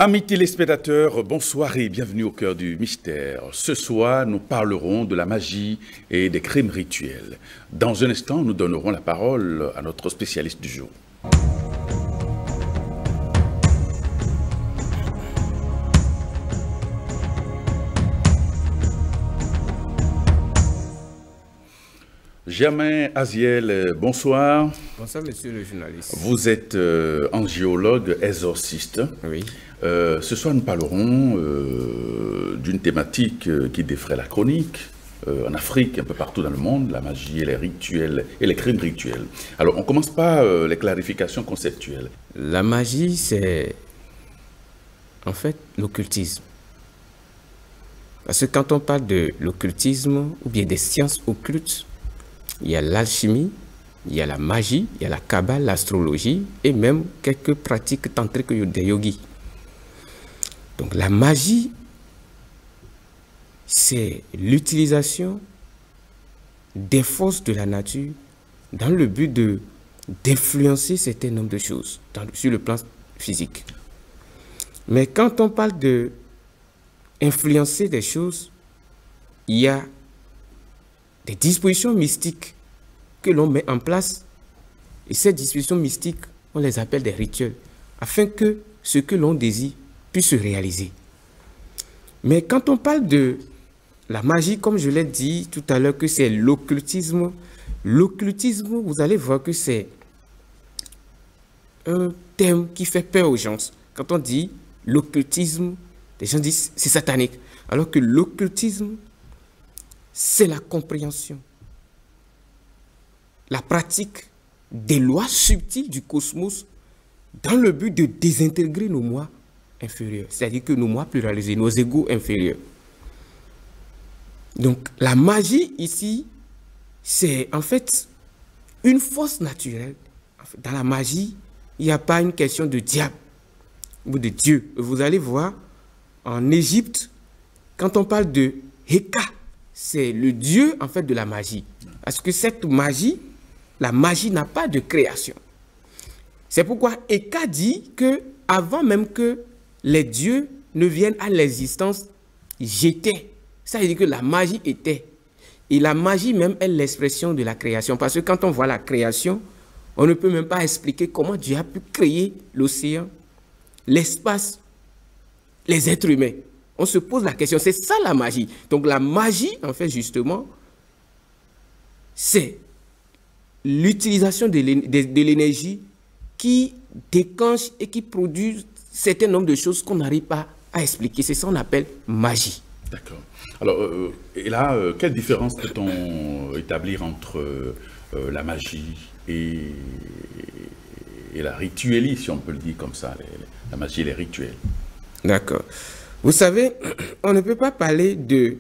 Amis téléspectateurs, bonsoir et bienvenue au cœur du mystère. Ce soir, nous parlerons de la magie et des crimes rituels. Dans un instant, nous donnerons la parole à notre spécialiste du jour. Germain Aziel, bonsoir. Bonsoir, monsieur le journaliste. Vous êtes angiologue exorciste. Oui. Ce soir, nous parlerons d'une thématique qui défraie la chronique en Afrique, un peu partout dans le monde, la magie et les rituels et les crimes rituels. Alors, on commence par les clarifications conceptuelles. La magie, c'est en fait l'occultisme. Parce que quand on parle de l'occultisme ou bien des sciences occultes, il y a l'alchimie, il y a la magie, il y a la kabbale, l'astrologie et même quelques pratiques tantriques des yogis. Donc la magie, c'est l'utilisation des forces de la nature dans le but d'influencer certains nombres de choses sur le plan physique. Mais quand on parle d'influencer des choses, il y a des dispositions mystiques que l'on met en place. Et ces dispositions mystiques, on les appelle des rituels, afin que ce que l'on désire puisse se réaliser. Mais quand on parle de la magie, comme je l'ai dit tout à l'heure, que c'est l'occultisme, vous allez voir que c'est un terme qui fait peur aux gens. Quand on dit l'occultisme, les gens disent c'est satanique. Alors que l'occultisme, c'est la compréhension, la pratique des lois subtiles du cosmos dans le but de désintégrer nos moi inférieurs, c'est-à-dire que nos moi pluralisés, nos égos inférieurs. Donc la magie ici, c'est en fait une force naturelle. Dans la magie, il n'y a pas une question de diable ou de Dieu. Vous allez voir, en Égypte, quand on parle de Heka, c'est le dieu en fait de la magie. Parce que cette magie, la magie n'a pas de création. C'est pourquoi Heka dit que avant même que les dieux ne viennent à l'existence, j'étais. Ça veut dire que la magie était. Et la magie même est l'expression de la création. Parce que quand on voit la création, on ne peut même pas expliquer comment Dieu a pu créer l'océan, l'espace, les êtres humains. On se pose la question, c'est ça la magie. Donc la magie, en fait, justement, c'est l'utilisation de l'énergie qui déclenche et qui produit un certain nombre de choses qu'on n'arrive pas à expliquer. C'est ça qu'on appelle magie. D'accord. Alors, et là, quelle différence peut-on établir entre la magie et la rituelie, si on peut le dire comme ça, la magie et les rituels? D'accord. Vous savez, on ne peut pas parler de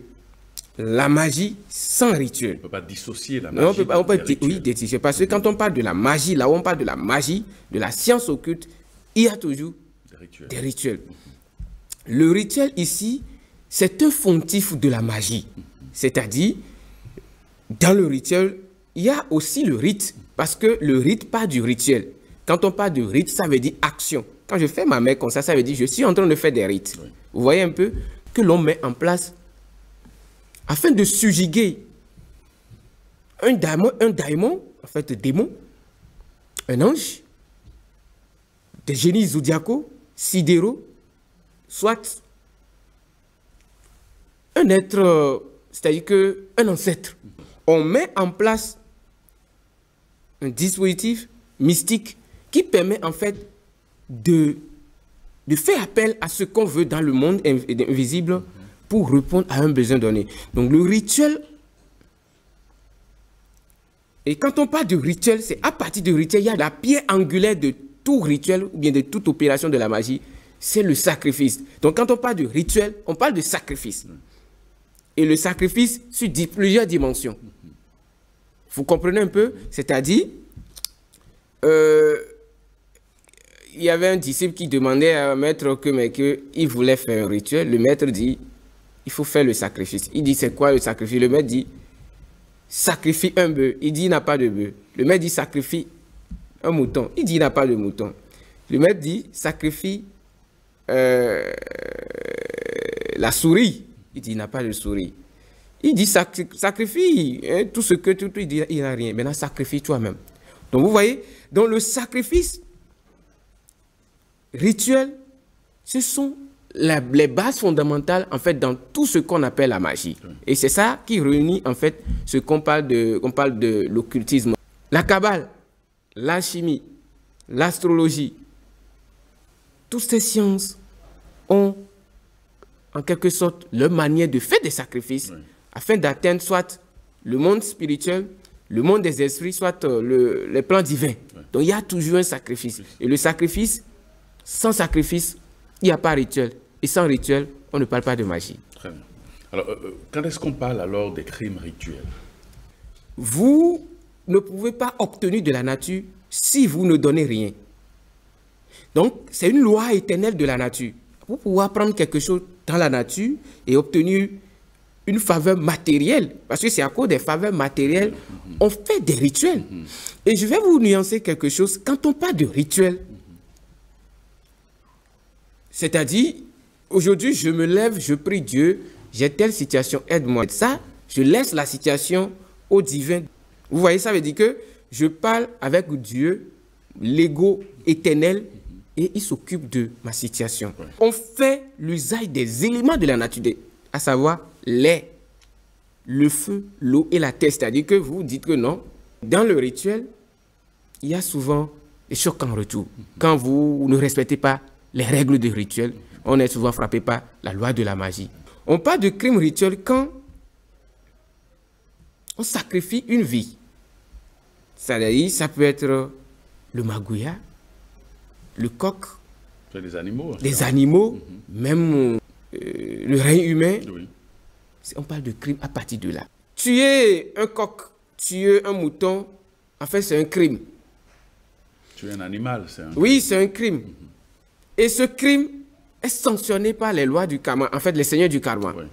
la magie sans rituel. On ne peut pas dissocier la magie. On peut oui, dissocier. Parce que quand on parle de la magie, là où on parle de la magie, de la science occulte, il y a toujours des rituels. Le rituel ici, c'est un fontif de la magie. C'est-à-dire, dans le rituel, il y a aussi le rite. Parce que le rite part du rituel. Quand on parle de rite, ça veut dire action. Quand je fais ma main comme ça veut dire que je suis en train de faire des rites. Oui. Vous voyez un peu que l'on met en place afin de subjuguer un daimon, en fait démon, un ange, des génies zodiacaux, sidéraux, soit un être, c'est-à-dire qu'un ancêtre. On met en place un dispositif mystique qui permet en fait de faire appel à ce qu'on veut dans le monde invisible pour répondre à un besoin donné. Donc le rituel, et quand on parle de rituel, c'est à partir de rituel, il y a la pierre angulaire de tout rituel ou bien de toute opération de la magie, c'est le sacrifice. Donc quand on parle de rituel, on parle de sacrifice. Et le sacrifice sur plusieurs dimensions. Vous comprenez un peu? C'est-à-dire, il y avait un disciple qui demandait à un maître qu'il voulait faire un rituel. Le maître dit, il faut faire le sacrifice. Il dit, c'est quoi le sacrifice? Le maître dit, sacrifie un bœuf. Il dit, il n'a pas de bœuf. Le maître dit, sacrifie un mouton. Il dit, il n'a pas de mouton. Le maître dit, sacrifie la souris. Il dit, il n'a pas de souris. Il dit, sacrifie hein, tout ce que tu il dit, il n'a rien. Maintenant, sacrifie toi-même. Donc, vous voyez, dans le sacrifice rituel, ce sont les bases fondamentales, en fait, dans tout ce qu'on appelle la magie. Et c'est ça qui réunit, en fait, ce qu'on parle de l'occultisme. La Kabbale, l'alchimie, l'astrologie, toutes ces sciences ont, en quelque sorte, leur manière de faire des sacrifices afin d'atteindre soit le monde spirituel, le monde des esprits, soit les plans divins. Donc, il y a toujours un sacrifice. Et le sacrifice, sans sacrifice, il n'y a pas rituel. Et sans rituel, on ne parle pas de magie. Très bien. Alors, quand est-ce qu'on parle alors des crimes rituels? Vous ne pouvez pas obtenir de la nature si vous ne donnez rien. Donc, c'est une loi éternelle de la nature. Vous pouvez prendre quelque chose dans la nature et obtenir une faveur matérielle. Parce que c'est à cause des faveurs matérielles, on fait des rituels. Et je vais vous nuancer quelque chose. Quand on parle de rituel, c'est-à-dire, aujourd'hui, je me lève, je prie Dieu, j'ai telle situation, aide-moi. Ça, je laisse la situation au divin. Vous voyez, ça veut dire que je parle avec Dieu, l'ego éternel, et il s'occupe de ma situation. On fait l'usage des éléments de la nature, à savoir l'air, le feu, l'eau et la terre. C'est-à-dire que vous dites que non. Dans le rituel, il y a souvent des chocs en retour. Quand vous ne respectez pas les règles du rituel, on est souvent frappé par la loi de la magie. On parle de crime rituel quand on sacrifie une vie. C'est-à-dire, ça peut être le magouya, le coq, des animaux. Les animaux, même le règne humain. Oui. On parle de crime à partir de là. Tuer un coq, tuer un mouton, en fait, c'est un crime. Tuer un animal, c'est un crime. Oui, c'est un crime. Et ce crime est sanctionné par les lois du karma, en fait, les seigneurs du karma. Oui.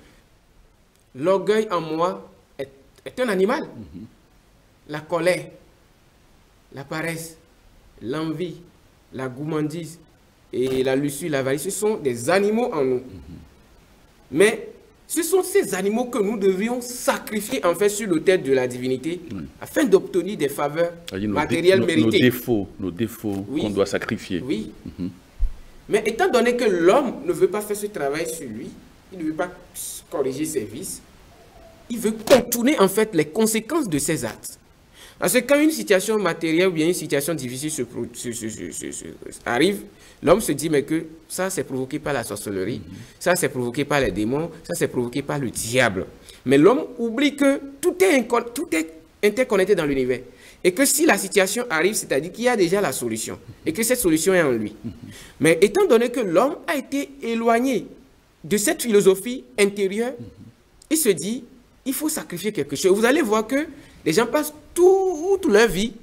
L'orgueil en moi est un animal. La colère, la paresse, l'envie, la gourmandise et la luxure, l'avarice, ce sont des animaux en nous. Mais ce sont ces animaux que nous devions sacrifier en fait sur l'autel de la divinité afin d'obtenir des faveurs matérielles méritées. Nos défauts qu'on doit sacrifier. Oui. Mais étant donné que l'homme ne veut pas faire ce travail sur lui, il ne veut pas corriger ses vices, il veut contourner en fait les conséquences de ses actes. Parce que quand une situation matérielle ou bien une situation difficile arrive, l'homme se dit mais que ça c'est provoqué par la sorcellerie, ça c'est provoqué par les démons, ça c'est provoqué par le diable. Mais l'homme oublie que tout est interconnecté dans l'univers. Et que si la situation arrive, c'est-à-dire qu'il y a déjà la solution. Et que cette solution est en lui. Mais étant donné que l'homme a été éloigné de cette philosophie intérieure, il se dit, il faut sacrifier quelque chose. Vous allez voir que les gens passent toute leur vie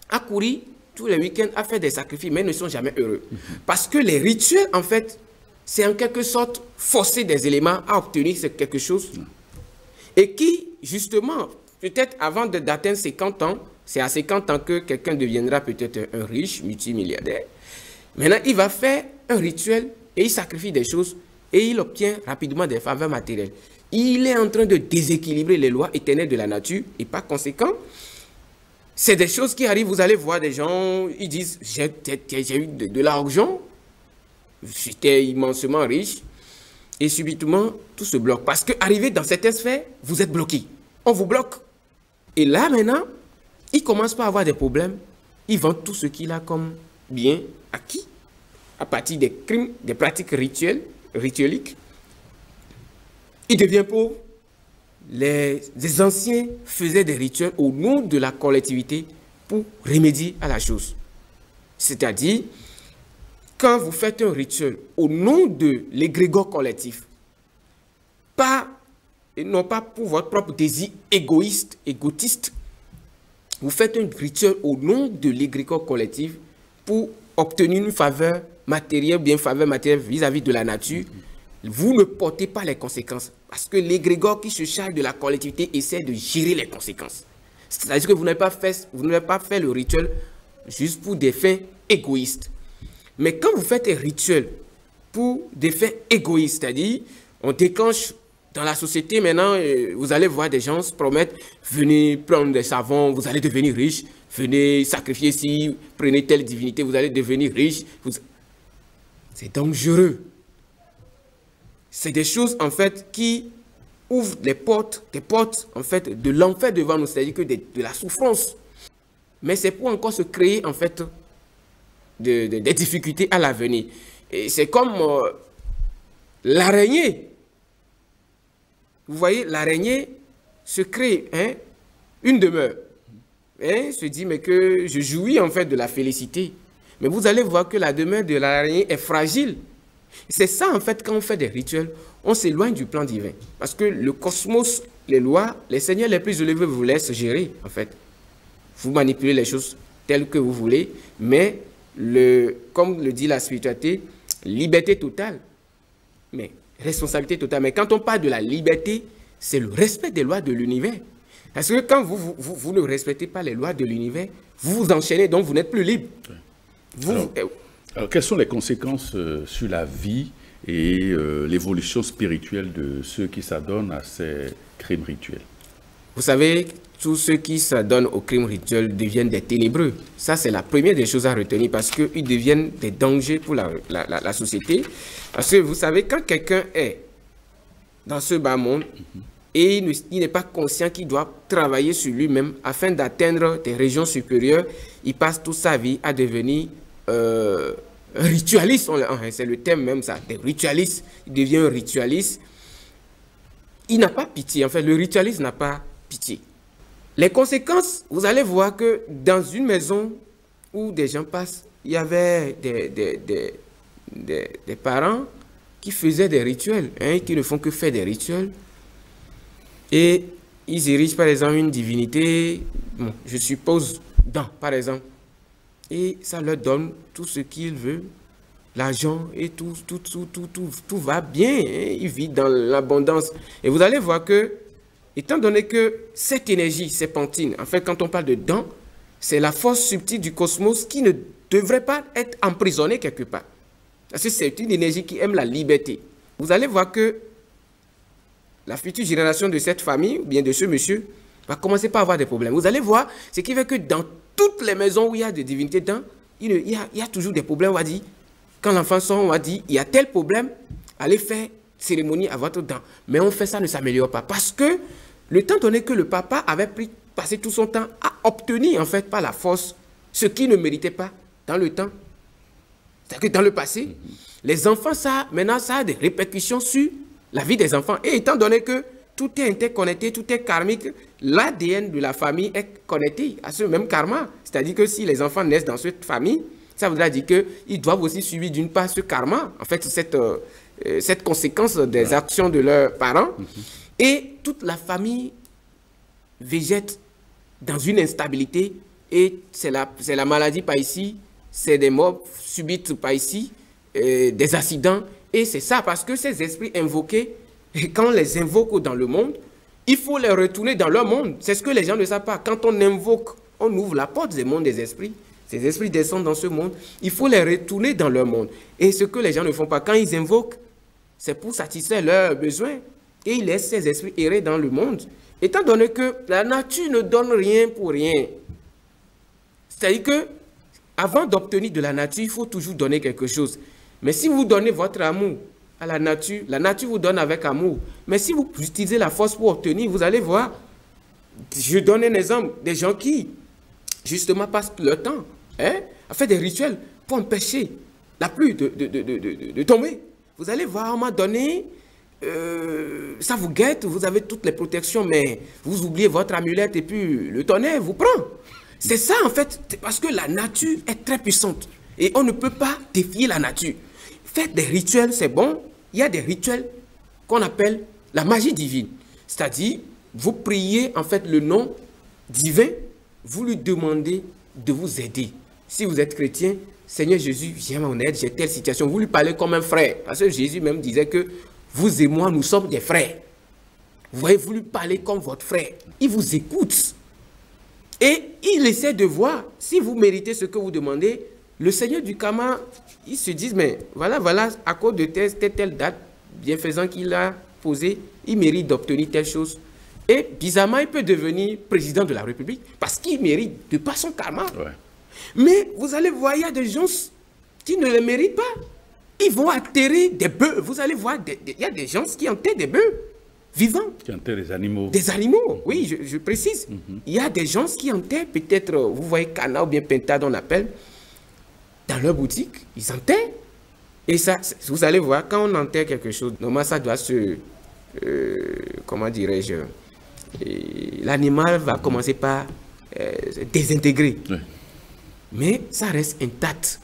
à courir tous les week-ends à faire des sacrifices, mais ne sont jamais heureux. Parce que les rituels, en fait, c'est en quelque sorte forcer des éléments à obtenir quelque chose. Et qui, justement, peut-être avant d'atteindre 50 ans, c'est à 50 ans que quelqu'un deviendra peut-être un riche, multimilliardaire. Maintenant, il va faire un rituel et il sacrifie des choses et il obtient rapidement des faveurs matérielles. Il est en train de déséquilibrer les lois éternelles de la nature et par conséquent, c'est des choses qui arrivent. Vous allez voir des gens, ils disent, j'ai eu de l'argent, j'étais immensement riche et subitement, tout se bloque. Parce qu'arrivé dans cette sphère, vous êtes bloqué. On vous bloque. Et là, maintenant, il commence pas à avoir des problèmes. Il vend tout ce qu'il a comme bien acquis à partir des crimes, des pratiques ritueliques. Il devient pauvre. Les anciens faisaient des rituels au nom de la collectivité pour remédier à la chose. C'est-à-dire, quand vous faites un rituel au nom de l'égrégore collectif, non pas pour votre propre désir égotiste, vous faites un rituel au nom de l'égrégore collectif pour obtenir une faveur matérielle, bien faveur matérielle vis-à-vis de la nature. Vous ne portez pas les conséquences. Parce que l'égrégore qui se charge de la collectivité essaie de gérer les conséquences. C'est-à-dire que vous n'avez pas fait le rituel juste pour des fins égoïstes. Mais quand vous faites un rituel pour des faits égoïstes. C'est-à-dire, on déclenche dans la société maintenant, vous allez voir des gens se promettent, venez prendre des savons, vous allez devenir riche, venez sacrifier ici, prenez telle divinité, vous allez devenir riche. C'est dangereux. C'est des choses en fait qui ouvrent des portes en fait de l'enfer devant nous, c'est-à-dire que de la souffrance. Mais c'est pour encore se créer en fait des difficultés à l'avenir. Et c'est comme l'araignée. Vous voyez, l'araignée se crée une demeure. Se dit, mais que je jouis en fait de la félicité. Mais vous allez voir que la demeure de l'araignée est fragile. C'est ça en fait, quand on fait des rituels, on s'éloigne du plan divin. Parce que le cosmos, les lois, les seigneurs les plus élevés vous laissent gérer en fait. Vous manipulez les choses telles que vous voulez, mais comme le dit la spiritualité, liberté totale. Mais responsabilité totale. Mais quand on parle de la liberté, c'est le respect des lois de l'univers. Parce que quand vous ne respectez pas les lois de l'univers, vous vous enchaînez, donc vous n'êtes plus libre. Alors, quelles sont les conséquences sur la vie et l'évolution spirituelle de ceux qui s'adonnent à ces crimes rituels? Vous savez, tous ceux qui s'adonnent aux crimes rituels deviennent des ténébreux. Ça, c'est la première des choses à retenir parce qu'ils deviennent des dangers pour la société. Parce que vous savez, quand quelqu'un est dans ce bas monde et il n'est pas conscient qu'il doit travailler sur lui-même afin d'atteindre des régions supérieures, il passe toute sa vie à devenir ritualiste. C'est le thème même, ça, des ritualistes. Il devient un ritualiste. Il n'a pas pitié. En fait, le ritualiste n'a pas pitié. Les conséquences, vous allez voir que dans une maison où des gens passent, il y avait des parents qui faisaient des rituels, qui ne font que faire des rituels. Et ils érigent par exemple une divinité, bon, je suppose, par exemple. Et ça leur donne tout ce qu'ils veulent, l'argent et tout va bien. Ils vivent dans l'abondance. Et vous allez voir que, étant donné que cette énergie serpentine, en fait, quand on parle de dents, c'est la force subtile du cosmos qui ne devrait pas être emprisonnée quelque part. Parce que c'est une énergie qui aime la liberté. Vous allez voir que la future génération de cette famille, ou bien de ce monsieur, va commencer par avoir des problèmes. Vous allez voir, ce qui fait que dans toutes les maisons où il y a des divinités dedans, il y a toujours des problèmes. On va dire, quand l'enfant sort, on va dire, il y a tel problème, allez faire cérémonie à votre dent. Mais on fait ça, ne s'améliore pas. Parce que le temps donné que le papa avait passé tout son temps à obtenir, en fait, par la force, ce qu'il ne méritait pas dans le temps. C'est-à-dire que dans le passé, les enfants, maintenant, ça a des répercussions sur la vie des enfants. Et étant donné que tout est interconnecté, tout est karmique, l'ADN de la famille est connecté à ce même karma. C'est-à-dire que si les enfants naissent dans cette famille, ça voudra dire qu'ils doivent aussi subir d'une part ce karma, en fait, cette conséquence des actions de leurs parents. Et toute la famille végète dans une instabilité. Et c'est la maladie par ici, c'est des morts subites par ici, des accidents. Et c'est ça, parce que ces esprits invoqués, et quand on les invoque dans le monde, il faut les retourner dans leur monde. C'est ce que les gens ne savent pas. Quand on invoque, on ouvre la porte des mondes des esprits. Ces esprits descendent dans ce monde. Il faut les retourner dans leur monde. Et ce que les gens ne font pas, quand ils invoquent, c'est pour satisfaire leurs besoins. Et ils laissent ces esprits errer dans le monde. Étant donné que la nature ne donne rien pour rien. C'est-à-dire que, avant d'obtenir de la nature, il faut toujours donner quelque chose. Mais si vous donnez votre amour à la nature vous donne avec amour. Mais si vous utilisez la force pour obtenir, vous allez voir, je donne un exemple, des gens qui, justement, passent leur temps à faire des rituels pour empêcher la pluie de tomber. Vous allez voir, à un moment donné, ça vous guette, vous avez toutes les protections, mais vous oubliez votre amulette et puis le tonnerre vous prend. C'est ça, en fait, parce que la nature est très puissante et on ne peut pas défier la nature. Faites des rituels, c'est bon. Il y a des rituels qu'on appelle la magie divine. C'est-à-dire, vous priez en fait le nom divin, vous lui demandez de vous aider. Si vous êtes chrétien, Seigneur Jésus, viens à mon aide, j'ai telle situation. Vous lui parlez comme un frère. Parce que Jésus même disait que vous et moi, nous sommes des frères. Vous voyez, vous lui parlez comme votre frère. Il vous écoute. Et il essaie de voir si vous méritez ce que vous demandez. le seigneur du Kama, ils se disent, mais voilà, à cause de telle date, bienfaisant qu'il a posé, il mérite d'obtenir telle chose. Et bizarrement, il peut devenir président de la République parce qu'il mérite de par son karma. Ouais. Mais vous allez voir, il y a des gens qui ne le méritent pas. Ils vont atterrir des bœufs. Vous allez voir, il y a des gens qui enterrent des bœufs vivants. Qui enterrent des animaux. Des animaux, oui, je précise. Il y a des gens qui enterrent peut-être, vous voyez, Cana ou bien Pentade, on appelle, dans leur boutique, ils enterrent. Et ça, vous allez voir, quand on enterre quelque chose, normalement, ça doit se... comment dirais-je, l'animal va commencer par désintégrer. Oui. Mais ça reste intact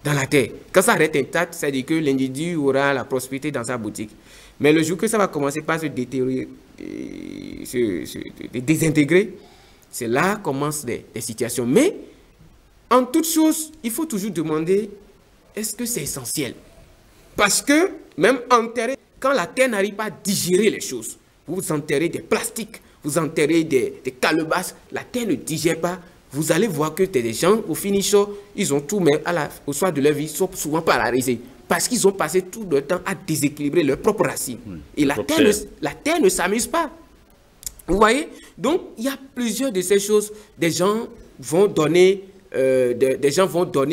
dans la terre. Quand ça reste intact, ça veut dire que l'individu aura la prospérité dans sa boutique. Mais le jour que ça va commencer par se détériorer, se désintégrer, c'est là que commencent des situations. Mais en toute chose, il faut toujours demander, est-ce que c'est essentiel? Parce que même enterrer, quand la terre n'arrive pas à digérer les choses, vous enterrez des plastiques, vous enterrez des calebasses, la terre ne digère pas. Vous allez voir que des gens, au finish, ils ont tout, mais au soir de leur vie, ils sont souvent paralysés. Parce qu'ils ont passé tout le temps à déséquilibrer leurs propres racines. Oui, et la terre ne s'amuse pas. Vous voyez? Donc, il y a plusieurs de ces choses. Des gens vont donner,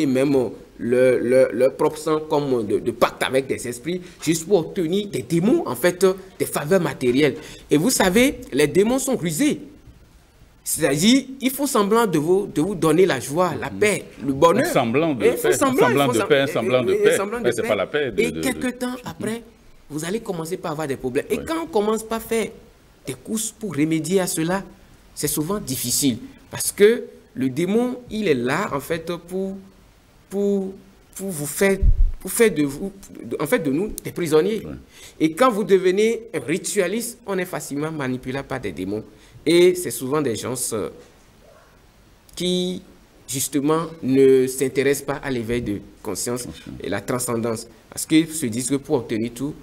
même leur propre sang comme de pacte avec des esprits, juste pour obtenir des démons, en fait, des faveurs matérielles. Et vous savez, les démons sont rusés. C'est-à-dire, il faut semblant de vous donner la joie, la paix, le bonheur. Un semblant de paix, c'est pas la paix. Et quelques temps après, vous allez commencer par avoir des problèmes. Et quand on commence par faire des courses pour remédier à cela, c'est souvent difficile. Parce que le démon, il est là, en fait, pour vous faire, de nous des prisonniers. Ouais. Et quand vous devenez un ritualiste, on est facilement manipulable par des démons. Et c'est souvent des gens qui, justement, ne s'intéressent pas à l'éveil de conscience et la transcendance. Parce qu'ils se disent que pour obtenir tout,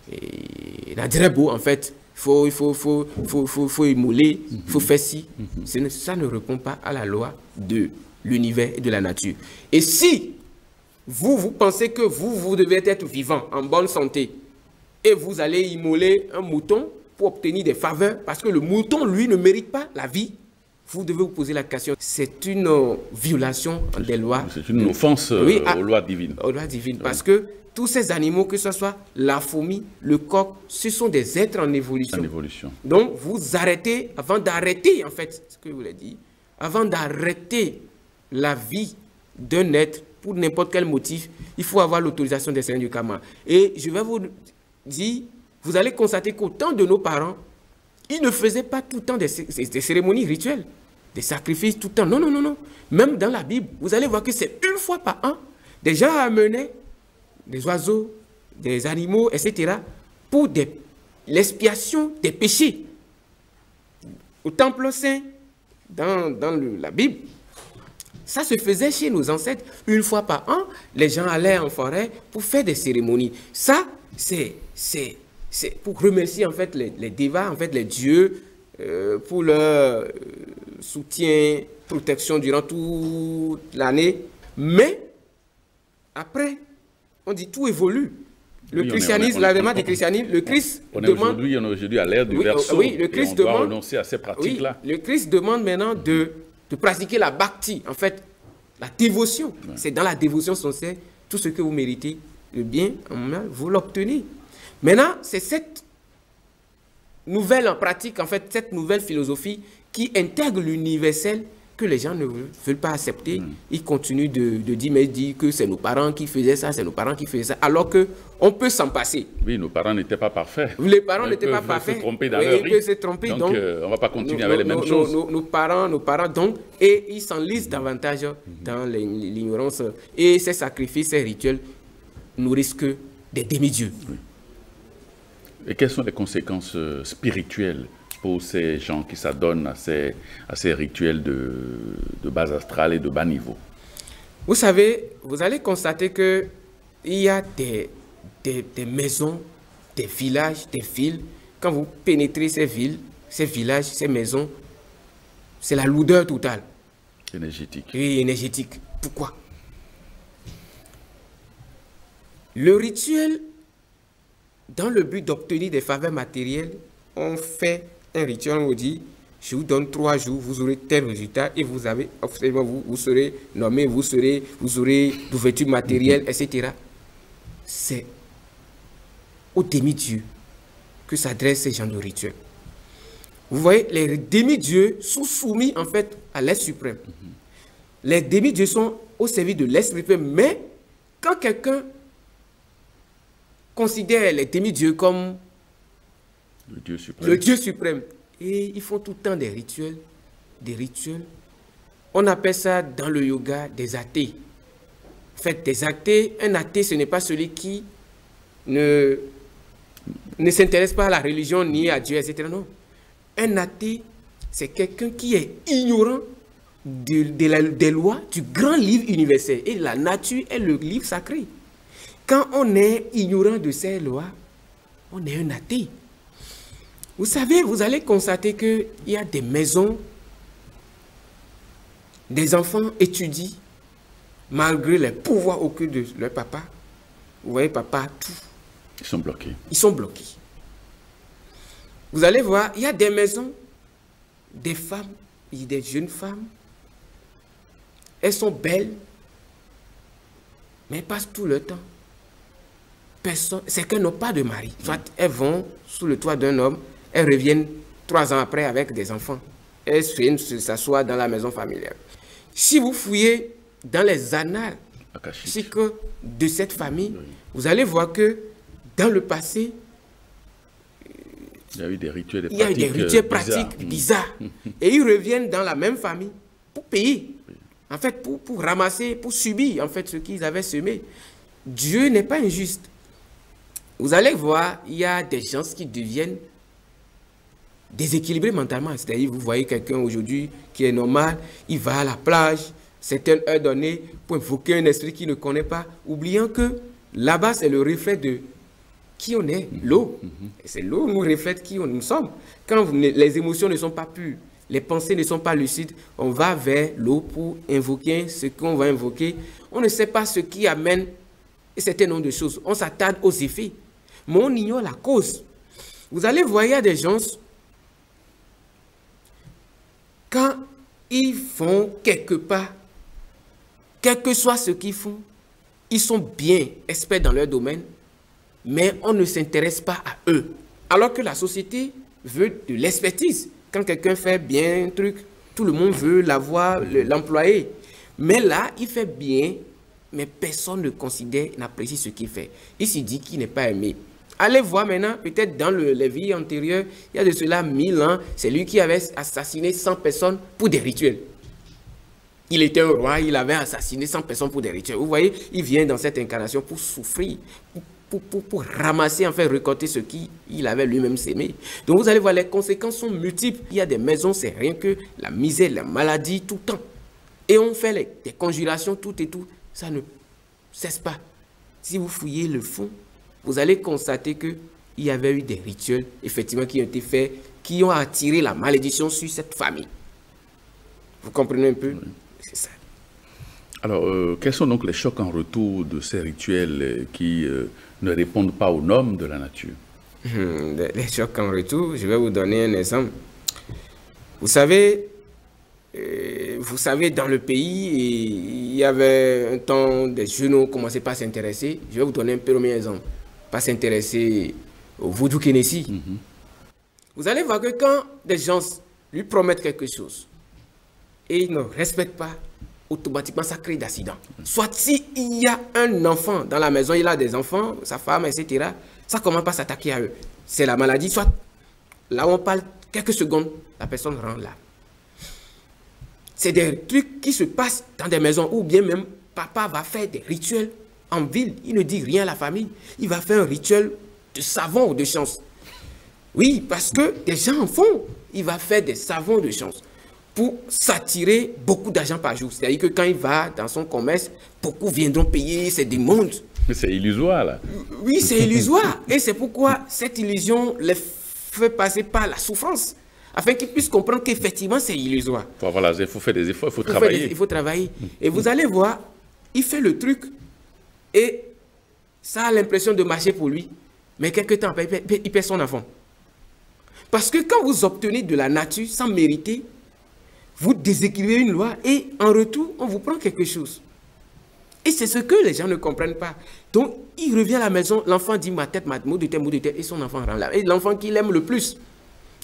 et la très beau, en fait, il faut émouler, il faut faire ci. Ça ne répond pas à la loi de l'univers et de la nature. Et si vous pensez que vous devez être vivant, en bonne santé, et vous allez immoler un mouton pour obtenir des faveurs, parce que le mouton, lui, ne mérite pas la vie, vous devez vous poser la question. C'est une violation des lois. C'est une offense aux lois divines. Aux lois divines, parce que tous ces animaux, que ce soit la fourmi, le coq, ce sont des êtres en évolution. Donc, vous arrêtez, avant d'arrêter, en fait, ce que je voulais dire, avant d'arrêter la vie d'un être, pour n'importe quel motif, il faut avoir l'autorisation des seigneurs du Karma. Et je vais vous dire, vous allez constater qu'au temps de nos parents, ils ne faisaient pas tout le temps des cérémonies rituelles, des sacrifices tout le temps. Non, non, non, non. Même dans la Bible, vous allez voir que c'est une fois par an, des gens amenaient des oiseaux, des animaux, etc., pour l'expiation des péchés. Au temple saint, dans la Bible, ça se faisait chez nos ancêtres. Une fois par an, les gens allaient en forêt pour faire des cérémonies. Ça, c'est pour remercier en fait les dévas, en fait les dieux, pour leur soutien, protection durant toute l'année. Mais après, on dit tout évolue. Le christianisme, l'avènement du christianisme, le Christ demande... On est aujourd'hui à l'ère du verseau. Oui, le Christ demande... On doit renoncer à ces pratiques-là. Oui, le Christ demande maintenant de pratiquer la bhakti, en fait, la dévotion. Ouais. C'est dans la dévotion sincère, tout ce que vous méritez, le bien, vous l'obtenez. Maintenant, c'est cette nouvelle en pratique, en fait, cette nouvelle philosophie qui intègre l'universel que les gens ne veulent pas accepter. Ils continuent de dire que c'est nos parents qui faisaient ça, c'est nos parents qui faisaient ça, alors qu'on peut s'en passer. Oui, nos parents n'étaient pas parfaits. Les parents n'étaient pas parfaits. Ils se tromper dans leur vie. Donc, on ne va pas continuer avec les mêmes choses. Nos parents, donc, et ils s'enlisent davantage dans l'ignorance. Et ces sacrifices, ces rituels nourrissent que des demi-dieux. Oui. Et quelles sont les conséquences spirituelles pour ces gens qui s'adonnent à ces rituels de base astrale et de bas niveau? Vous savez, vous allez constater qu'il y a des maisons, des villages, des villes. Quand vous pénétrez ces villes, ces villages, ces maisons, c'est la lourdeur totale. Énergétique. Oui, énergétique. Pourquoi? Le rituel, dans le but d'obtenir des faveurs matérielles, on fait un rituel, on vous dit, je vous donne 3 jours, vous aurez tel résultat et vous avez, vous serez nommé, vous aurez d'ouverture matérielle, etc. C'est aux demi-dieux que s'adressent ces gens de rituels. Vous voyez, les demi-dieux sont soumis en fait à l'être suprême. Les demi-dieux sont au service de l'être suprême, mais quand quelqu'un considère les demi-dieux comme le Dieu suprême, et ils font tout le temps des rituels. On appelle ça dans le yoga des athées. En fait, des athées, un athée, ce n'est pas celui qui ne s'intéresse pas à la religion ni à Dieu, etc. Non. Un athée, c'est quelqu'un qui est ignorant des lois du grand livre universel. Et la nature est le livre sacré. Quand on est ignorant de ces lois, on est un athée. Vous savez, vous allez constater qu'il y a des maisons, des enfants étudient malgré les pouvoirs occultes de leur papa. Vous voyez, papa a tout. Ils sont bloqués. Ils sont bloqués. Vous allez voir, il y a des maisons, des femmes, des jeunes femmes. Elles sont belles, mais elles passent tout le temps. C'est qu'elles n'ont pas de mari. Soit elles vont sous le toit d'un homme, elles reviennent 3 ans après avec des enfants. Elles viennent s'asseoir dans la maison familiale. Si vous fouillez dans les annales de cette famille, vous allez voir que dans le passé, il y a eu des rituels, pratiques bizarres. Et ils reviennent dans la même famille pour payer. En fait, pour ramasser, pour subir en fait, ce qu'ils avaient semé. Dieu n'est pas injuste. Vous allez voir, il y a des gens qui deviennent déséquilibrés mentalement. C'est-à-dire, vous voyez quelqu'un aujourd'hui qui est normal, il va à la plage, certaines heures données, pour invoquer un esprit qu'il ne connaît pas, oubliant que là-bas, c'est le reflet de qui on est, l'eau. C'est l'eau qui nous reflète qui nous sommes. Quand les émotions ne sont pas pures, les pensées ne sont pas lucides, on va vers l'eau pour invoquer ce qu'on va invoquer. On ne sait pas ce qui amène un certain nombre de choses. On s'attarde aux effets, mais on ignore la cause. Vous allez voir, il y a des gens, quand ils font quelque part, quel que soit ce qu'ils font, ils sont bien experts dans leur domaine, mais on ne s'intéresse pas à eux. Alors que la société veut de l'expertise. Quand quelqu'un fait bien un truc, tout le monde veut l'avoir, l'employer. Mais là, il fait bien, mais personne ne considère, n'apprécie ce qu'il fait. Il se dit qu'il n'est pas aimé. Allez voir maintenant, peut-être dans les vies antérieures, il y a de cela 1000 ans, c'est lui qui avait assassiné 100 personnes pour des rituels. Il était un roi, il avait assassiné 100 personnes pour des rituels. Vous voyez, il vient dans cette incarnation pour souffrir, pour ramasser, en fait, récolter ce qu'il avait lui-même sémé. Donc vous allez voir, les conséquences sont multiples. Il y a des maisons, c'est rien que la misère, la maladie, tout le temps. Et on fait des conjurations, tout et tout. Ça ne cesse pas. Si vous fouillez le fond, vous allez constater qu'il y avait eu des rituels, effectivement, qui ont été faits, qui ont attiré la malédiction sur cette famille. Vous comprenez un peu? Oui. C'est ça. Alors, quels sont donc les chocs en retour de ces rituels qui ne répondent pas aux normes de la nature? Les chocs en retour, je vais vous donner un exemple. Vous savez, dans le pays, il y avait un temps, des jeunes ont commencé pas à s'intéresser. Je vais vous donner un premier exemple. Pas s'intéresser au Voodoo Kenessi. Vous allez voir que quand des gens lui promettent quelque chose et ils ne respectent pas, automatiquement ça crée d'accidents. Soit s'il y a un enfant dans la maison, il a des enfants, sa femme, etc., ça commence pas à s'attaquer à eux. C'est la maladie, soit là où on parle quelques secondes, la personne rentre là. C'est des trucs qui se passent dans des maisons où bien même papa va faire des rituels en ville. Il ne dit rien à la famille. Il va faire un rituel de savon ou de chance. Oui, parce que des gens en font. Il va faire des savons de chance pour s'attirer beaucoup d'argent par jour. C'est-à-dire que quand il va dans son commerce, beaucoup viendront payer, c'est des mondes. Mais c'est illusoire, là. Oui, c'est illusoire. Et c'est pourquoi cette illusion les fait passer par la souffrance. afin qu'ils puissent comprendre qu'effectivement c'est illusoire. Voilà, il faut faire des efforts, il faut travailler. Il faut travailler. Et vous allez voir, il fait le truc et ça a l'impression de marcher pour lui. Mais quelque temps après, il perd son enfant. Parce que quand vous obtenez de la nature sans mériter, vous déséquilibrez une loi et en retour, on vous prend quelque chose. Et c'est ce que les gens ne comprennent pas. Donc, il revient à la maison, l'enfant dit ma tête, mot de tête, et son enfant rend là. Et l'enfant qu'il aime le plus,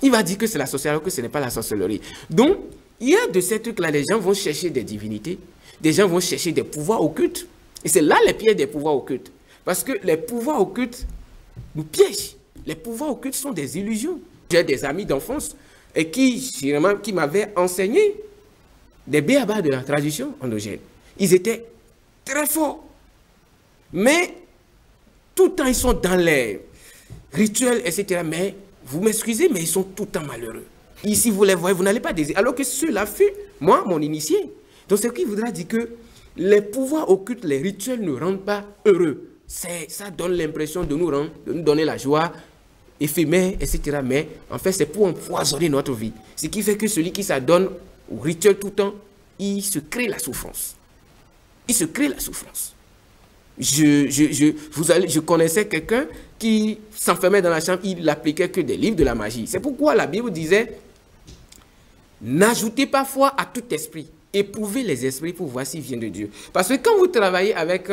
il va dire que c'est la sorcellerie, que ce n'est pas la sorcellerie. Donc, il y a de ces trucs-là, les gens vont chercher des divinités, des gens vont chercher des pouvoirs occultes. Et c'est là les pièges des pouvoirs occultes. Parce que les pouvoirs occultes nous piègent. Les pouvoirs occultes sont des illusions. J'ai des amis d'enfance et qui m'avaient enseigné des béabas de la tradition endogène. Ils étaient très forts. Mais tout le temps, ils sont dans les rituels, etc. Mais vous m'excusez, mais ils sont tout le temps malheureux. Ici, vous les voyez, vous n'allez pas désirer. Alors que ceux-là fut, moi, mon initié. Donc, ce qui voudra dire que les pouvoirs occultes, les rituels ne rendent pas heureux. Ça donne l'impression de nous donner la joie éphémère, etc. Mais en fait, c'est pour empoisonner notre vie. Ce qui fait que celui qui s'adonne au rituel tout le temps, il se crée la souffrance. Il se crée la souffrance. Je connaissais quelqu'un qui s'enfermait dans la chambre, il n'appliquait que des livres de la magie. C'est pourquoi la Bible disait, n'ajoutez pas foi à tout esprit. Éprouvez les esprits pour voir s'ils viennent de Dieu. Parce que quand vous travaillez avec,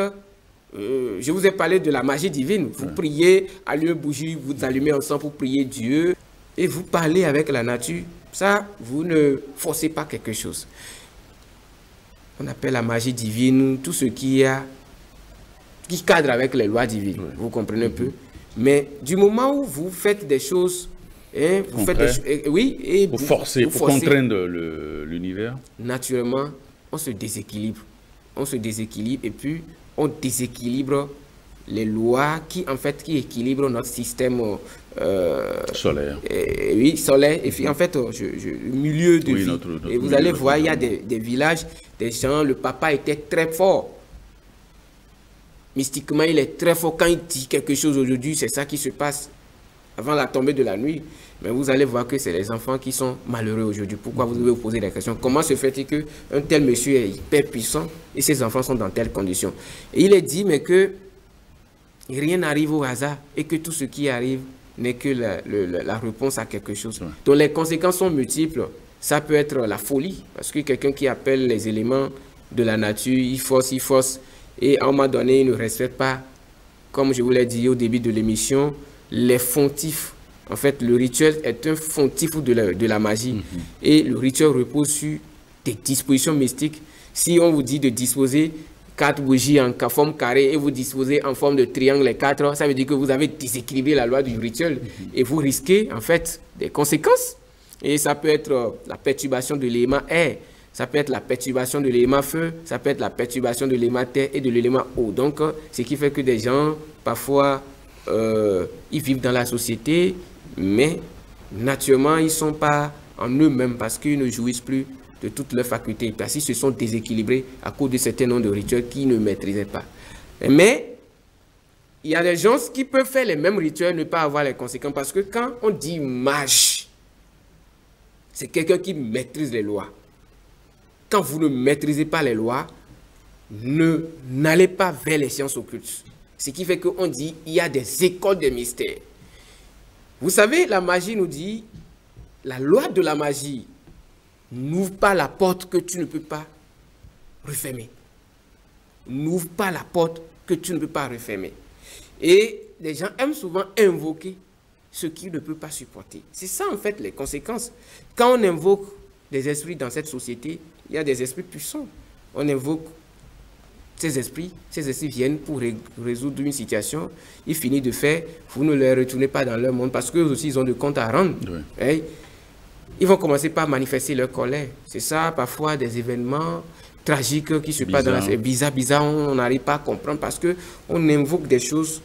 je vous ai parlé de la magie divine, vous priez, allumez une bougie, vous allumez ensemble pour prier Dieu, et vous parlez avec la nature, ça, vous ne forcez pas quelque chose. On appelle la magie divine tout ce qui cadre avec les lois divines. Oui. Vous comprenez un peu. Mais du moment où vous faites des choses, hein, vous faites des, pour forcer, pour contraindre l'univers. Naturellement, on se déséquilibre. On se déséquilibre et puis on déséquilibre les lois qui équilibrent notre système solaire. Oui, solaire. Et puis en fait, milieu de vie. Et vous allez voir, il y a des villages, des gens, le papa était très fort. Mystiquement, il est très fort. Quand il dit quelque chose aujourd'hui, c'est ça qui se passe avant la tombée de la nuit. Mais vous allez voir que c'est les enfants qui sont malheureux aujourd'hui. Pourquoi vous devez vous poser la question? Comment se fait-il qu'un tel monsieur est hyper puissant et ses enfants sont dans telles conditions? Et il est dit, mais que rien n'arrive au hasard et que tout ce qui arrive n'est que la réponse à quelque chose. Ouais. Donc les conséquences sont multiples. Ça peut être la folie, parce que quelqu'un qui appelle les éléments de la nature, il force, et à un moment donné, il ne respecte pas, comme je vous l'ai dit au début de l'émission, les fontifs. En fait, le rituel est un fontif de la magie. Et le rituel repose sur des dispositions mystiques. Si on vous dit de disposer 4 bougies en forme carrée et vous disposez en forme de triangle les 4, ça veut dire que vous avez déséquilibré la loi du rituel. Et vous risquez, en fait, des conséquences. Et ça peut être la perturbation de l'élément air. Ça peut être la perturbation de l'élément feu, ça peut être la perturbation de l'élément terre et de l'élément eau. Donc, ce qui fait que des gens, parfois, ils vivent dans la société, mais naturellement, ils ne sont pas en eux-mêmes parce qu'ils ne jouissent plus de toutes leurs facultés. Parce qu'ils se sont déséquilibrés à cause de certains noms de rituels qu'ils ne maîtrisaient pas. Mais, il y a des gens qui peuvent faire les mêmes rituels et ne pas avoir les conséquences. Parce que quand on dit mage, c'est quelqu'un qui maîtrise les lois. Quand vous ne maîtrisez pas les lois, n'allez pas vers les sciences occultes. Ce qui fait qu'on dit qu'il y a des écoles de mystères. Vous savez, la magie nous dit, la loi de la magie n'ouvre pas la porte que tu ne peux pas refermer. N'ouvre pas la porte que tu ne peux pas refermer. Et les gens aiment souvent invoquer ce qu'ils ne peuvent pas supporter. C'est ça en fait les conséquences. Quand on invoque des esprits dans cette société, il y a des esprits puissants. On invoque ces esprits viennent pour résoudre une situation, ils finissent de faire, vous ne les retournez pas dans leur monde parce qu'eux aussi ils ont des comptes à rendre. Oui. Hein? Ils vont commencer par manifester leur colère. C'est ça, parfois des événements tragiques qui se passent dans la... Bizarre, on n'arrive pas à comprendre parce qu'on invoque des choses,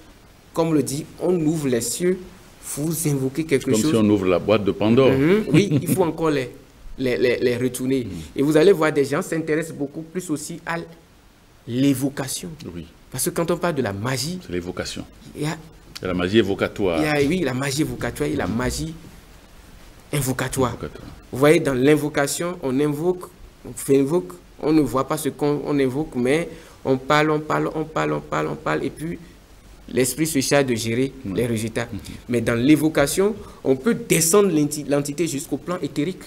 comme le dit, on ouvre les cieux, vous invoquez quelque chose. Comme si on ouvre la boîte de Pandore. Oui, il faut encore les retourner. Et vous allez voir, des gens s'intéressent beaucoup plus aussi à l'évocation. Oui. Parce que quand on parle de la magie... C'est l'évocation. Il y a la magie évocatoire. Oui, la magie évocatoire et la magie invocatoire. Vous voyez, dans l'invocation, on invoque, on ne voit pas ce qu'on invoque, mais on parle, et puis l'esprit se charge de gérer les résultats. Mais dans l'évocation, on peut descendre l'entité jusqu'au plan éthérique.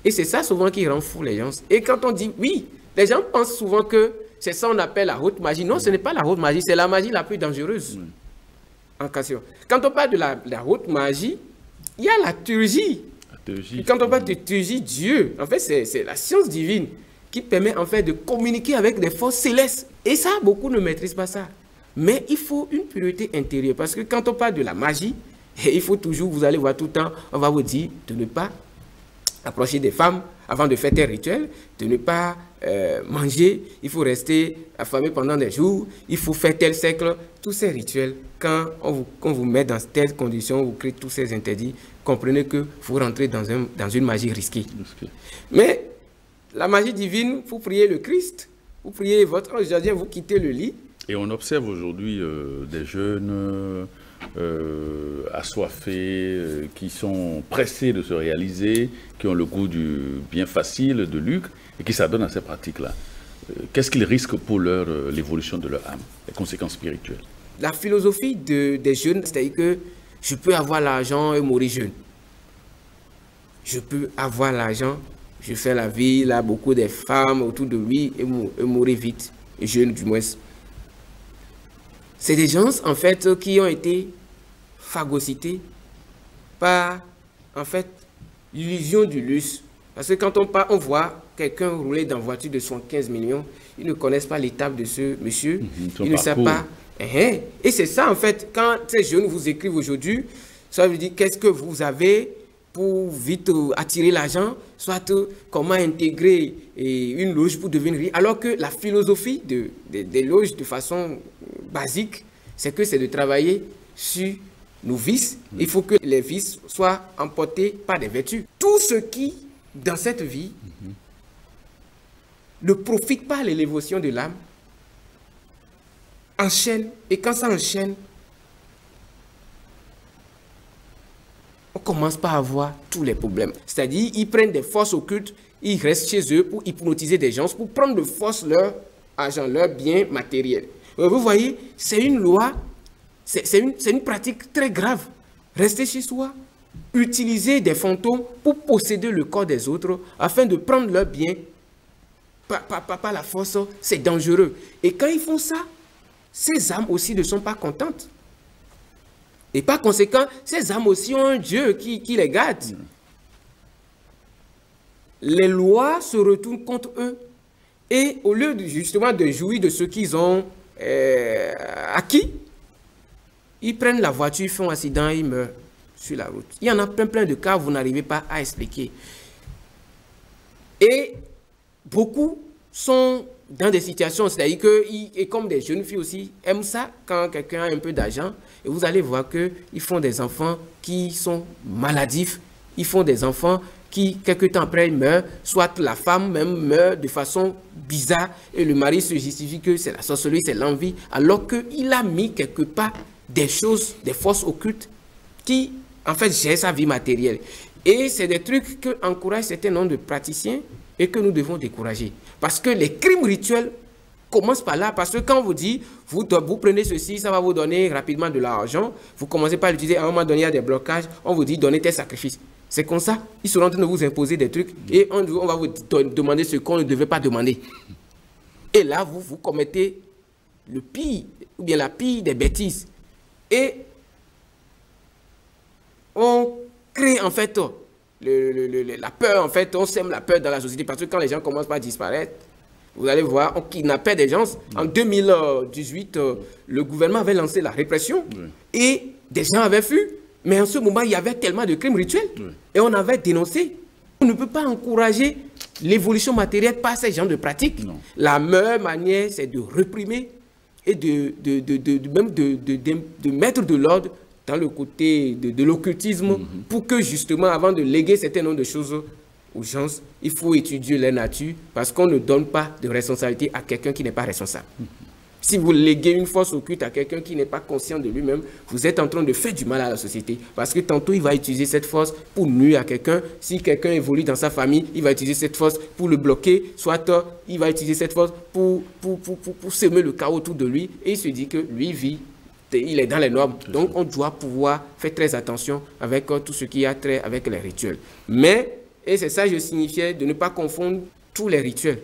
Et c'est ça souvent qui rend fou les gens. Et quand on dit oui, les gens pensent souvent que c'est ça qu'on appelle la haute magie. Non, ce n'est pas la haute magie, c'est la magie la plus dangereuse. En question. Quand on parle de la haute magie, il y a la théurgie. Quand on parle de théurgie, Dieu, en fait, c'est la science divine qui permet en fait de communiquer avec des forces célestes. Et ça, beaucoup ne maîtrisent pas ça. Mais il faut une pureté intérieure. Parce que quand on parle de la magie, il faut toujours, vous allez voir tout le temps, on va vous dire de ne pas approcher des femmes avant de faire tes rituels, de ne pas manger, il faut rester affamé pendant des jours, il faut faire tel cercle. Tous ces rituels, quand on vous met dans telles conditions, vous créez tous ces interdits, comprenez que vous rentrez dans une magie risquée. Mais la magie divine, vous priez le Christ, vous priez votre ange gardien, vous quittez le lit. Et on observe aujourd'hui des jeunes assoiffés, qui sont pressés de se réaliser, qui ont le goût du bien facile, de lucre, et qui s'adonnent à ces pratiques-là. Qu'est-ce qu'ils risquent pour l'évolution de leur âme, les conséquences spirituelles? La philosophie des jeunes, c'est-à-dire que je peux avoir l'argent et mourir jeune. Je peux avoir l'argent, je fais la vie, là, beaucoup de femmes autour de lui et mourir vite, jeune du moins. C'est des gens, en fait, qui ont été phagocytés par, en fait, l'illusion du luxe. Parce que quand on voit quelqu'un rouler dans une voiture de 75 millions, ils ne connaissent pas l'étape de ce monsieur, ils ne savent pas. Et c'est ça, en fait, quand ces jeunes vous écrivent aujourd'hui, ça veut dire qu'est-ce que vous avez pour vite attirer l'argent, soit comment intégrer une loge pour devenir riche. Alors que la philosophie des loges de façon basique, c'est que c'est de travailler sur nos vices. Il faut que les vices soient emportés par des vertus. Tout ce qui, dans cette vie, ne profite pas à l'élévation de l'âme, enchaîne, et quand ça enchaîne, on commence par avoir tous les problèmes. C'est-à-dire, ils prennent des forces occultes, ils restent chez eux pour hypnotiser des gens, pour prendre de force leur argent, leur bien matériel. Vous voyez, c'est une loi, c'est une pratique très grave. Rester chez soi, utiliser des fantômes pour posséder le corps des autres afin de prendre leur bien par la force, c'est dangereux. Et quand ils font ça, ces âmes aussi ne sont pas contentes. Et par conséquent, ces âmes aussi ont un Dieu qui les garde. Les lois se retournent contre eux. Et au lieu justement de jouir de ce qu'ils ont acquis, ils prennent la voiture, ils font un accident, ils meurent sur la route. Il y en a plein de cas, vous n'arrivez pas à expliquer. Et beaucoup sont dans des situations, c'est-à-dire que, et comme des jeunes filles aussi, aiment ça quand quelqu'un a un peu d'argent. Et vous allez voir qu'ils font des enfants qui sont maladifs. Ils font des enfants qui, quelques temps après, ils meurent. Soit la femme même meurt de façon bizarre. Et le mari se justifie que c'est la sorcellerie, c'est l'envie. Alors qu'il a mis quelque part des choses, des forces occultes qui, en fait, gèrent sa vie matérielle. Et c'est des trucs qu'encouragent certains nombres de praticiens et que nous devons décourager. Parce que les crimes rituels commencent par là. Parce que quand on vous dit, vous prenez ceci, ça va vous donner rapidement de l'argent, vous commencez par l'utiliser, à un moment donné, il y a des blocages, on vous dit, donnez tes sacrifices. C'est comme ça. Ils seront en train de vous imposer des trucs et on va vous demander ce qu'on ne devait pas demander. Et là, vous commettez le pire, ou bien la pire des bêtises. Et on crée en fait la peur, en fait, on sème la peur dans la société parce que quand les gens commencent par disparaître, vous allez voir, on kidnappait des gens. En 2018, le gouvernement avait lancé la répression et des gens avaient fui. Mais en ce moment, il y avait tellement de crimes rituels et on avait dénoncé. On ne peut pas encourager l'évolution matérielle par ces genres de pratiques. Non. La meilleure manière, c'est de réprimer et de mettre de l'ordre dans le côté de l'occultisme pour que justement, avant de léguer certains nombre de choses aux gens, il faut étudier la nature parce qu'on ne donne pas de responsabilité à quelqu'un qui n'est pas responsable. Si vous léguez une force occulte à quelqu'un qui n'est pas conscient de lui-même, vous êtes en train de faire du mal à la société. Parce que tantôt, il va utiliser cette force pour nuire à quelqu'un. Si quelqu'un évolue dans sa famille, il va utiliser cette force pour le bloquer. Soit il va utiliser cette force pour semer le chaos autour de lui. Et il se dit que lui vit, il est dans les normes. Donc, on doit pouvoir faire très attention avec tout ce qui a trait avec les rituels. Mais, et c'est ça que je signifiais, de ne pas confondre tous les rituels.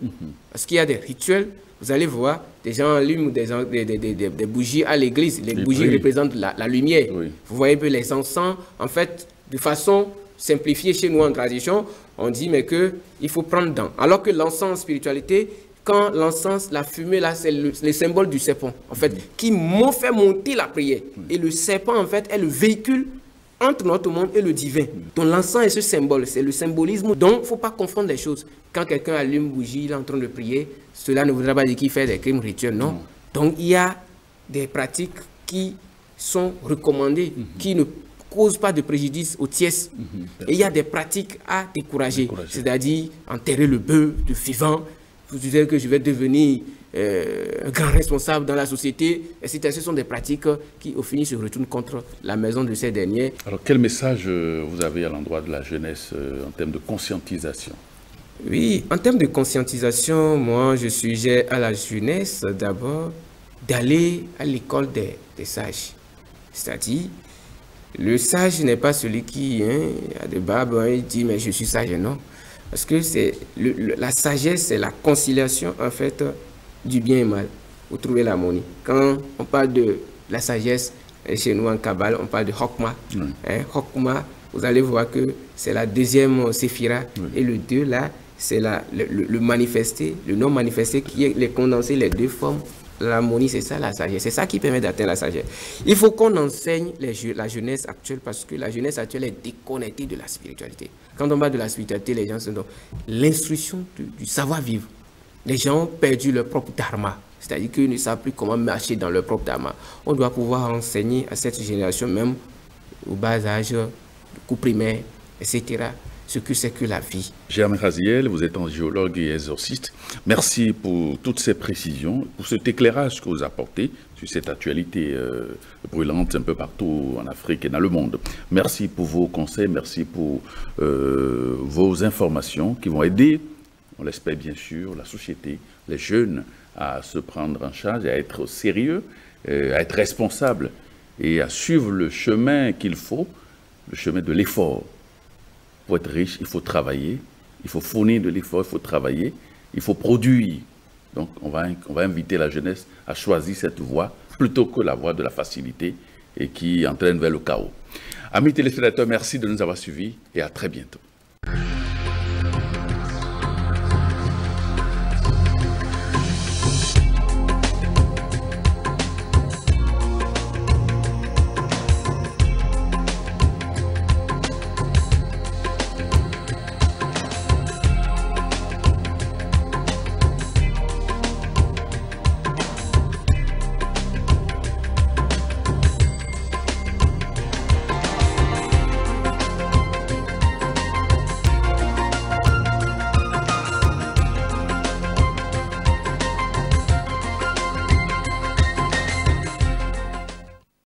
Parce qu'il y a des rituels. Vous allez voir, des gens allument des bougies à l'église. Les bougies représentent la lumière. Oui. Vous voyez un peu les encens. En fait, de façon simplifiée chez nous en tradition, on dit mais qu'il faut prendre dents. Alors que l'encens en spiritualité, quand l'encens, la fumée, là, c'est le symbole du serpent, en fait, qui fait monter la prière. Et le serpent, en fait, est le véhicule entre notre monde et le divin. Donc l'encens est ce symbole, c'est le symbolisme. Donc il ne faut pas confondre les choses. Quand quelqu'un allume une bougie, il est en train de prier, cela ne voudra pas dire qu'il fait des crimes rituels, non. Donc il y a des pratiques qui sont recommandées, qui ne causent pas de préjudice aux tiers. Et il y a des pratiques à décourager. C'est-à-dire enterrer le bœuf de vivant. Vous disiez que je vais devenir un grand responsable dans la société. Et ce sont des pratiques qui, au final, se retournent contre la maison de ces derniers. Alors, quel message vous avez à l'endroit de la jeunesse en termes de conscientisation? Oui, en termes de conscientisation, moi, je suggère à la jeunesse, d'abord, d'aller à l'école des sages. C'est-à-dire, le sage n'est pas celui qui a des barbes, il dit, mais je suis sage, non. Parce que la sagesse, c'est la conciliation, en fait, du bien et mal. Vous trouvez l'harmonie. Quand on parle de la sagesse, chez nous en Kabbale, on parle de Chokma. Chokma, vous allez voir que c'est la deuxième séphira. Et le 2, là, c'est le manifesté, le non manifesté, qui est les condensés, les deux formes. L'harmonie, c'est ça la sagesse. C'est ça qui permet d'atteindre la sagesse. Il faut qu'on enseigne la jeunesse actuelle parce que la jeunesse actuelle est déconnectée de la spiritualité. Quand on parle de la spiritualité, les gens sont dans l'instruction du savoir-vivre. Les gens ont perdu leur propre dharma. C'est-à-dire qu'ils ne savent plus comment marcher dans leur propre dharma. On doit pouvoir enseigner à cette génération, même au bas âge, du cours primaire, etc., ce que c'est que la vie. Germain Raziel, vous êtes angiologue et exorciste. Merci pour toutes ces précisions, pour cet éclairage que vous apportez sur cette actualité brûlante un peu partout en Afrique et dans le monde. Merci pour vos conseils, merci pour vos informations qui vont aider, on l'espère bien sûr, la société, les jeunes à se prendre en charge, à être sérieux, à être responsable et à suivre le chemin qu'il faut, le chemin de l'effort. Pour être riche, il faut travailler, il faut fournir de l'effort, il faut travailler, il faut produire. Donc on va inviter la jeunesse à choisir cette voie plutôt que la voie de la facilité et qui entraîne vers le chaos. Amis téléspectateurs, merci de nous avoir suivis et à très bientôt.